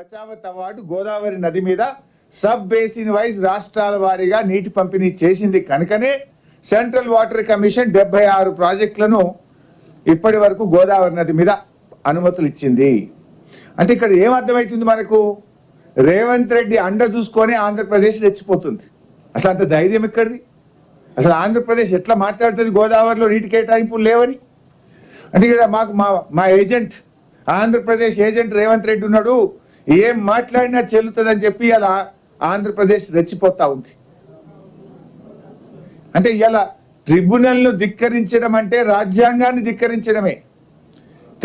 Bachawat award Godavari నది మీద sub basin wise రాష్ట్రాల వారీగా నీటి పంపిణీ చేసింది కనుకనే సెంట్రల్ వాటర్ కమిషన్ 76 ప్రాజెక్టులను ఇప్పటి వరకు గోదావరి నది మీద అనుమతులు ఇచ్చింది. అంటే ఇక్కడ ఏమర్థమవుతుంది మనకు, రేవంత్ రెడ్డి అండ చూసుకొని ఆంధ్రప్రదేశ్ రెచ్చిపోతుంది. అసలు అంత ధైర్యం ఎక్కడిది? అసలు ఆంధ్రప్రదేశ్ ఎట్లా మాట్లాడుతుంది గోదావరిలో నీటి కేటాయింపులు లేవని? అంటే ఇక్కడ మాకు మా ఏజెంట్, ఆంధ్రప్రదేశ్ ఏజెంట్ రేవంత్ రెడ్డి ఉన్నాడు, ఏం మాట్లాడినా చెల్లుతుందని చెప్పి అలా ఆంధ్రప్రదేశ్ రెచ్చిపోతా ఉంది. అంటే ఇలా ట్రిబ్యునల్ను ధిక్కరించడం అంటే రాజ్యాంగాన్ని ధిక్కరించడమే,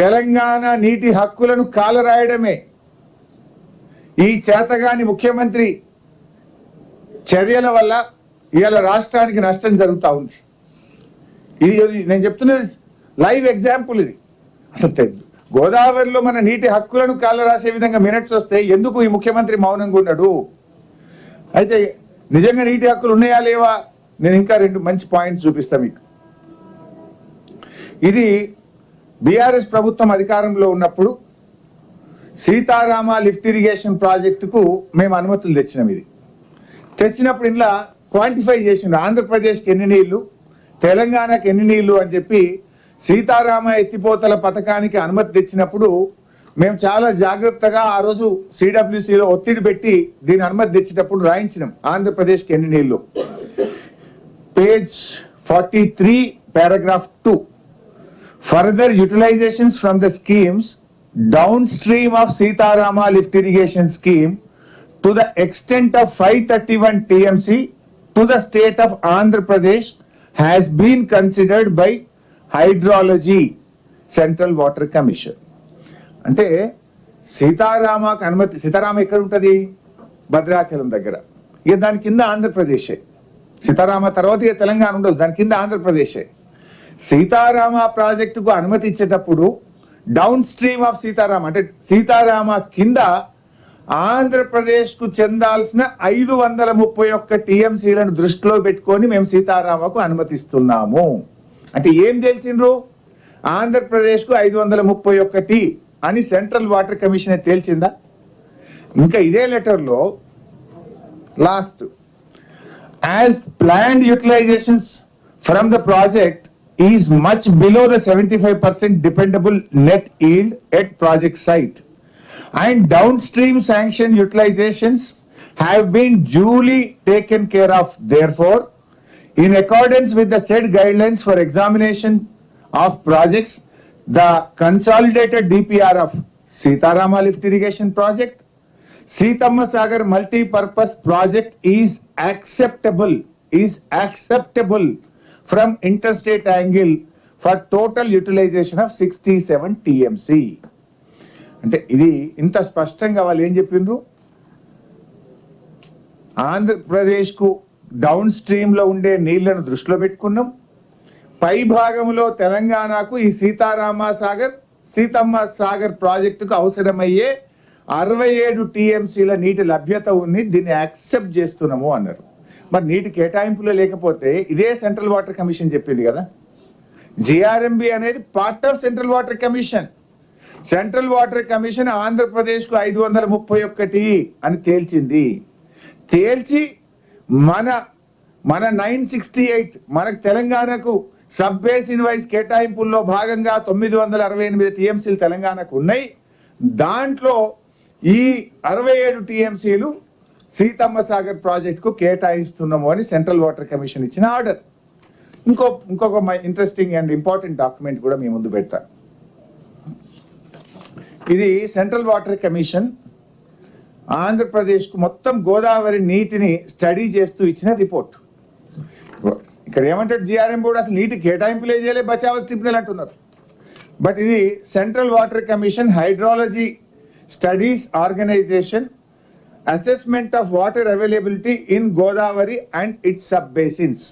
తెలంగాణ నీటి హక్కులను కాలరాయడమే. ఈ చేతగాని ముఖ్యమంత్రి చర్యల వల్ల ఇవాళ రాష్ట్రానికి నష్టం జరుగుతూ ఉంది. ఇది నేను చెప్తున్నది లైవ్ ఎగ్జాంపుల్. ఇది అసలు గోదావరిలో మన నీటి హక్కులను కాలరాసే విధంగా మినిట్స్ వస్తే ఎందుకు ఈ ముఖ్యమంత్రి మౌనంగా ఉన్నాడు? అయితే నిజంగా నీటి హక్కులు ఉన్నాయా లేవా, నేను ఇంకా 2 మంచి పాయింట్స్ చూపిస్తాను మీకు. ఇది బీఆర్ఎస్ ప్రభుత్వం అధికారంలో ఉన్నప్పుడు సీతారామ లిఫ్ట్ ఇరిగేషన్ ప్రాజెక్టుకు మేము అనుమతులు తెచ్చినాం. ఇది తెచ్చినప్పుడు ఇలా క్వాంటిఫై చేసిండు, ఆంధ్రప్రదేశ్కి ఎన్ని నీళ్లు, తెలంగాణకి ఎన్ని నీళ్లు అని చెప్పి సీతారామ ఎత్తిపోతల పథకానికి అనుమతి తెచ్చినప్పుడు మేము చాలా జాగ్రత్తగా ఆ రోజు సిడబ్ల్యూసిలో ఒత్తిడి పెట్టి దీని అనుమతి తెచ్చేటప్పుడు రాయించినాం ఆంధ్రప్రదేశ్కి ఎన్ని నీళ్లు. Page 43 paragraph 2, further utilizations from the schemes downstream of Sitarama lift irrigation scheme to the extent of 531 TMC to the state of Andhra Pradesh has been considered by Hydrology Central Water Commission. అంటే సీతారామకు అనుమతి, సీతారామ ఎక్కడ ఉంటుంది? భద్రాచలం దగ్గర. ఇక దాని కింద ఆంధ్రప్రదేశే. సీతారామ తర్వాత ఇక తెలంగాణ ఉండదు, దాని కింద ఆంధ్రప్రదేశే. సీతారామ ప్రాజెక్టుకు అనుమతి ఇచ్చేటప్పుడు డౌన్ స్ట్రీమ్ ఆఫ్ సీతారామ అంటే సీతారామ కింద ఆంధ్రప్రదేశ్కు చెందాల్సిన 531 టీఎంసీలను దృష్టిలో పెట్టుకొని మేము సీతారామకు అనుమతిస్తున్నాము. అంటే ఏం తెలిసిండ్రు? ఆంధ్రప్రదేశ్కు 531 అని సెంట్రల్ వాటర్ కమిషన్ తేల్చిందా? ఇంకా ఇదే లెటర్లో last, as planned utilisations from the project is much below the 75% dependable net yield at project site and downstream sanction utilizations have been duly taken care of. Therefore, in accordance with the said guidelines for examination of projects, the consolidated DPR of Sitarama lift irrigation project, Seethamma Sagar multi-purpose project is acceptable from interstate angle for total utilization of 67 TMC. అంటే ఇది ఇంత స్పష్టంగా వాళ్ళు ఏం చెప్పిండ్రు? ఆంధ్రప్రదేశ్కు down స్ట్రీమ్లో ఉండే నీళ్లను దృష్టిలో పెట్టుకున్నాం, పై భాగంలో తెలంగాణకు ఈ సీతమ్మ సాగర్ ప్రాజెక్టుకు అవసరమయ్యే 67 టీఎంసీల నీటి లభ్యత ఉంది, దీన్ని యాక్సెప్ట్ చేస్తున్నాము అన్నారు. మరి నీటి కేటాయింపులో లేకపోతే ఇదే సెంట్రల్ వాటర్ కమిషన్ చెప్పింది కదా. జిఆర్ఎంబి అనేది part of central water commission. Central water commission ఆంధ్రప్రదేశ్కు 531 అని తేల్చింది. తేల్చి మన 968 మనకు తెలంగాణకు సబ్ బేసిన్ వైజ్ కేటాయింపుల్లో భాగంగా 968 టీఎంసీలు తెలంగాణకు ఉన్నాయి. దాంట్లో ఈ 67 టీఎంసీలు సీతమ్మ సాగర్ ప్రాజెక్టుకు కేటాయిస్తున్నాము అని సెంట్రల్ వాటర్ కమిషన్ ఇచ్చిన ఆర్డర్. ఇంకొక ఇంట్రెస్టింగ్ అండ్ ఇంపార్టెంట్ డాక్యుమెంట్ కూడా మీ ముందు పెట్టా. ఇది సెంట్రల్ వాటర్ కమిషన్ ఆంధ్రప్రదేశ్కు మొత్తం గోదావరి నీటిని స్టడీ చేస్తూ ఇచ్చిన రిపోర్ట్. ఇక్కడ ఏమంటాడు జిఆర్ఎం బోర్డు, అసలు నీటి కేటాయింపులే చేయలే, బచావత్ ట్రిబ్యునల్ అంటున్నారు. బట్ ఇది central water commission hydrology studies organisation assessment of water availability in Godavari and its sub basins